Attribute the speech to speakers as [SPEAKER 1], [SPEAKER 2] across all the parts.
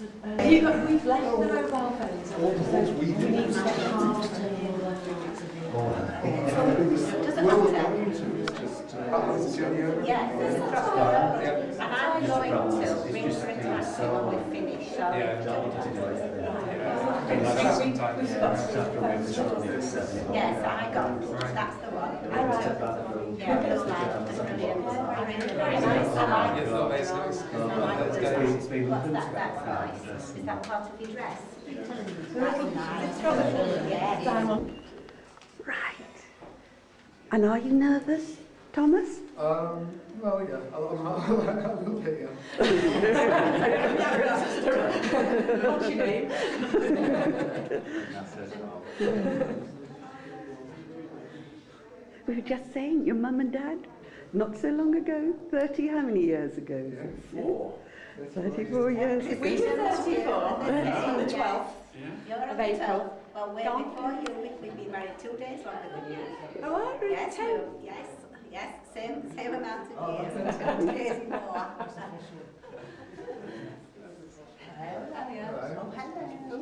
[SPEAKER 1] We've left the mobile phones.
[SPEAKER 2] All the things we do.
[SPEAKER 1] We need to get hard to
[SPEAKER 3] Doesn't matter. Yeah, there's a cross the road. And I'm going to ring for a taxi when we finish. So yes, I got. That's the one. Yeah, blue light. Brilliant. Very nice. I like it. What's that? That's nice. Is that part of your dress? That's nice. Yes.
[SPEAKER 4] Right. And are you nervous, Thomas?
[SPEAKER 2] Well, yeah, a little bit, yeah.
[SPEAKER 1] What's your name?
[SPEAKER 4] We were just saying, your mum and dad, not so long ago, 30, how many years ago?
[SPEAKER 2] Yeah,
[SPEAKER 4] 34 years ago.
[SPEAKER 1] We were 34 on the 12th
[SPEAKER 3] You're
[SPEAKER 1] of April.
[SPEAKER 3] Well, way before you, we've been married 2 days longer than you.
[SPEAKER 1] Oh, are we?
[SPEAKER 3] Yes, yes, same amount of years, 2 days more. Hello. Oh, hello.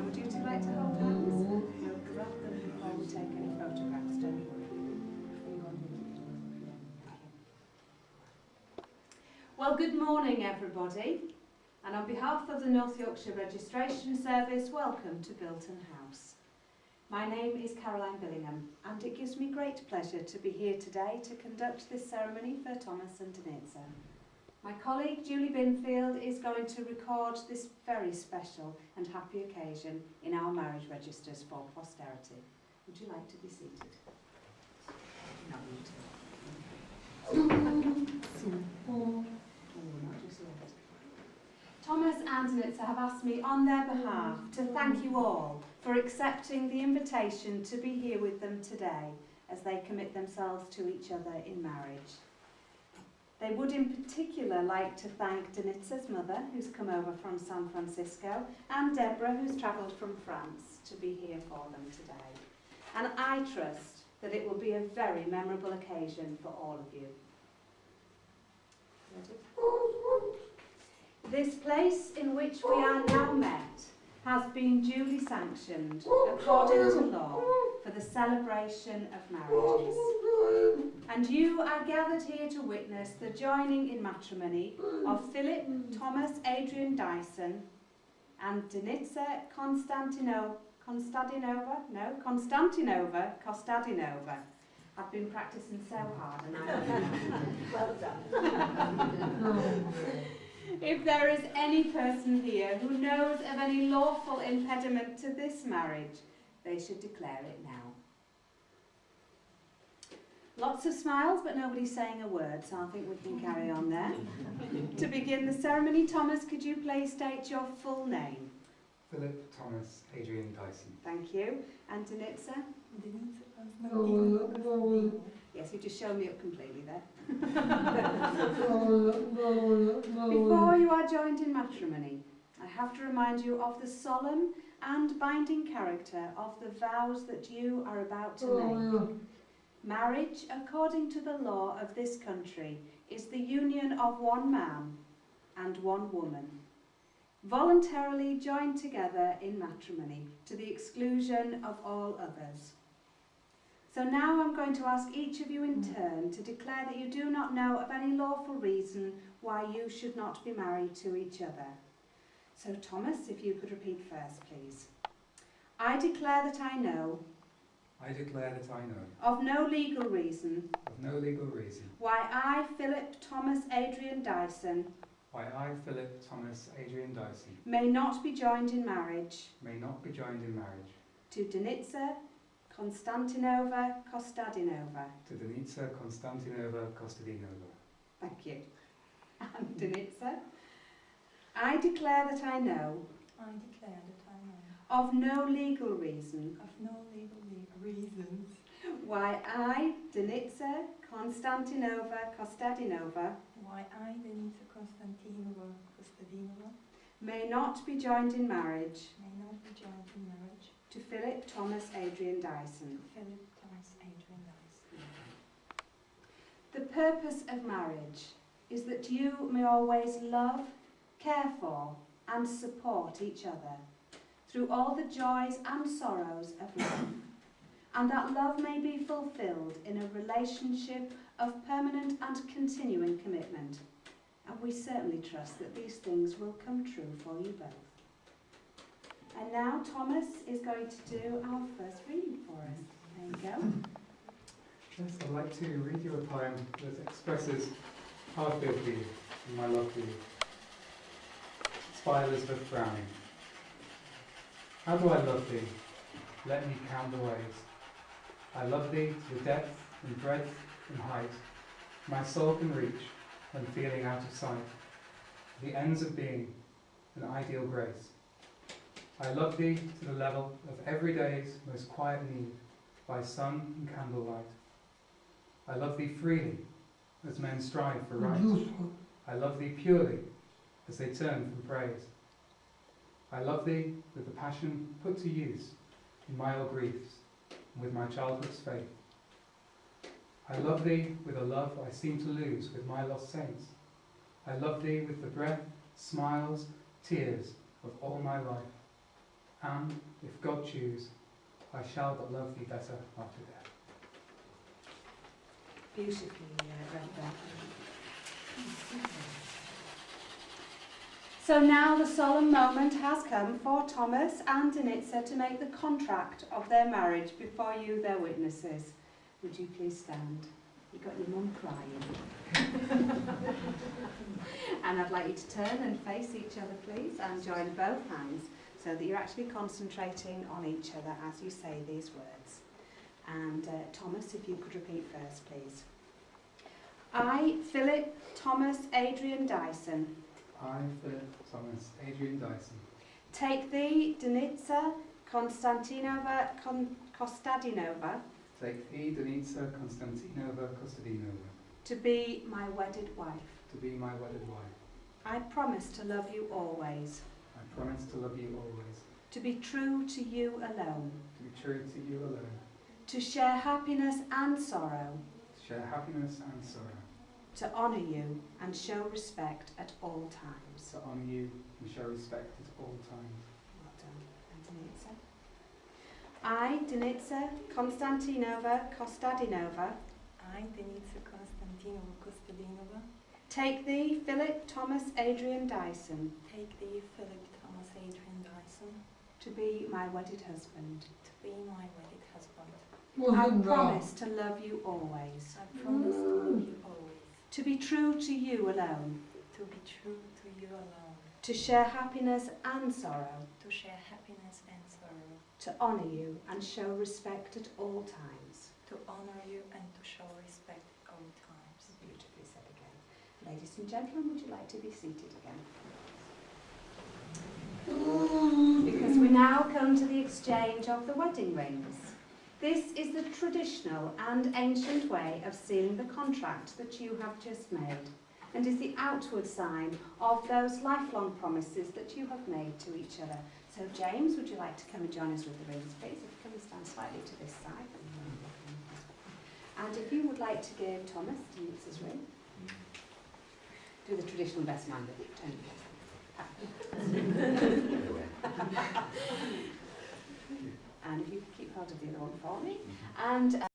[SPEAKER 5] Would you two like to hold hands? We'll grab them before we take any photographs, don't worry. Well, good morning everybody, and on behalf of the North Yorkshire Registration Service, welcome to Bilton House. My name is Caroline Billingham, and it gives me great pleasure to be here today to conduct this ceremony for Thomas and Denitza. My colleague Julie Binfield is going to record this very special and happy occasion in our marriage registers for posterity. Would you like to be seated? Thomas and Denitza have asked me on their behalf to thank you all for accepting the invitation to be here with them today as they commit themselves to each other in marriage. They would in particular like to thank Denitza's mother, who's come over from San Francisco, and Deborah, who's travelled from France to be here for them today. And I trust that it will be a very memorable occasion for all of you. This place in which we are now met has been duly sanctioned according to law for the celebration of marriages. And you are gathered here to witness the joining in matrimony of Philip Thomas Adrian Dyson and Denitza Konstantinova. I've been practicing so hard and well done. If there is any person here who knows of any lawful impediment to this marriage, they should declare it now. Lots of smiles, but nobody's saying a word, so I think we can carry on there. To begin the ceremony, Thomas, could you please state your full name?
[SPEAKER 6] Philip Thomas Adrian Dyson.
[SPEAKER 5] Thank you. And Denitsa?
[SPEAKER 7] Denitsa Konstantinova.
[SPEAKER 5] Yes, you just showed me up completely there. Before you are joined in matrimony, I have to remind you of the solemn and binding character of the vows that you are about to make. Marriage, according to the law of this country, is the union of one man and one woman, voluntarily joined together in matrimony to the exclusion of all others. So now I'm going to ask each of you in turn to declare that you do not know of any lawful reason why you should not be married to each other. So Thomas, if you could repeat first, please. I declare that I know
[SPEAKER 6] I declare that I know
[SPEAKER 5] of no legal reason
[SPEAKER 6] of no legal reason
[SPEAKER 5] why I, Philip Thomas Adrian Dyson,
[SPEAKER 6] why I, Philip Thomas Adrian Dyson,
[SPEAKER 5] may not be joined in marriage
[SPEAKER 6] may not be joined in marriage
[SPEAKER 5] to Denitsa Konstantinova Kostadinova.
[SPEAKER 6] to Denitsa Konstantinova Kostadinova.
[SPEAKER 5] Thank you. And Denitsa, I declare that I know
[SPEAKER 7] I declare that I know
[SPEAKER 5] of no legal reason
[SPEAKER 7] of no legal reasons
[SPEAKER 5] why I, Denitsa Konstantinova Kostadinova,
[SPEAKER 7] why I, Denitsa Konstantinova Kostadinova,
[SPEAKER 5] may not be joined in marriage
[SPEAKER 7] may not be joined in marriage
[SPEAKER 5] to Philip Thomas Adrian Dyson.
[SPEAKER 7] to Philip Thomas Adrian Dyson.
[SPEAKER 5] The purpose of marriage is that you may always love, care for and support each other through all the joys and sorrows of life, and that love may be fulfilled in a relationship of permanent and continuing commitment. And we certainly trust that these things will come true for you both. And now Thomas is going to do our first reading for us. There you go.
[SPEAKER 6] Yes, I'd like to read you a poem that expresses how I feel for you and my love for you. It's by Elizabeth Browning. How do I love thee? Let me count the ways. I love thee to the depth and breadth and height my soul can reach when feeling out of sight, the ends of being, an ideal grace. I love thee to the level of every day's most quiet need, by sun and candlelight. I love thee freely, as men strive for right. I love thee purely, as they turn from praise. I love thee with the passion put to use in my old griefs, and with my childhood's faith. I love thee with a love I seem to lose with my lost saints. I love thee with the breath, smiles, tears of all my life. And, if God choose, I shall but love thee better after death.
[SPEAKER 5] Beautifully read there. So now the solemn moment has come for Thomas and Denitsa to make the contract of their marriage before you, their witnesses. Would you please stand? You've got your mum crying. And I'd like you to turn and face each other, please, and join both hands so that you're actually concentrating on each other as you say these words. And Thomas, if you could repeat first, please. I, Philip Thomas Adrian Dyson,
[SPEAKER 6] I, Philip Thomas Adrian Dyson,
[SPEAKER 5] take thee, Denitsa Konstantinova Kostadinova,
[SPEAKER 6] take thee, Denitsa Konstantinova Kostadinova,
[SPEAKER 5] to be my wedded wife.
[SPEAKER 6] to be my wedded wife.
[SPEAKER 5] I promise to love you always,
[SPEAKER 6] I promise to love you always,
[SPEAKER 5] to be true to you alone,
[SPEAKER 6] to be true to you alone,
[SPEAKER 5] to share happiness and sorrow,
[SPEAKER 6] to share happiness and sorrow,
[SPEAKER 5] to honour you and show respect at all times.
[SPEAKER 6] to honour you and show respect at all times.
[SPEAKER 5] Well done. And Denitsa. I, Denitsa Konstantinova Kostadinova,
[SPEAKER 7] I, Denitsa Konstantinova Kostadinova,
[SPEAKER 5] take thee, Philip Thomas Adrian Dyson,
[SPEAKER 7] take thee, Philip Thomas Adrian Dyson,
[SPEAKER 5] to be my wedded husband.
[SPEAKER 7] to be my wedded husband.
[SPEAKER 5] I promise to love you always,
[SPEAKER 7] I promise to love you always,
[SPEAKER 5] to be true to you alone,
[SPEAKER 7] to be true to you alone,
[SPEAKER 5] to share happiness and sorrow,
[SPEAKER 7] to share happiness and sorrow,
[SPEAKER 5] to honour you and show respect at all times.
[SPEAKER 7] to honour you and to show respect at all times.
[SPEAKER 5] Beautifully said again. Ladies and gentlemen, would you like to be seated again? You can come to the exchange of the wedding rings. This is the traditional and ancient way of sealing the contract that you have just made, and is the outward sign of those lifelong promises that you have made to each other. So James, would you like to come and join us with the rings, please? If you come and stand slightly to this side. And if you would like to give Thomas Denise's ring, do the traditional best man bit. And if you could keep hold of the other one for me. And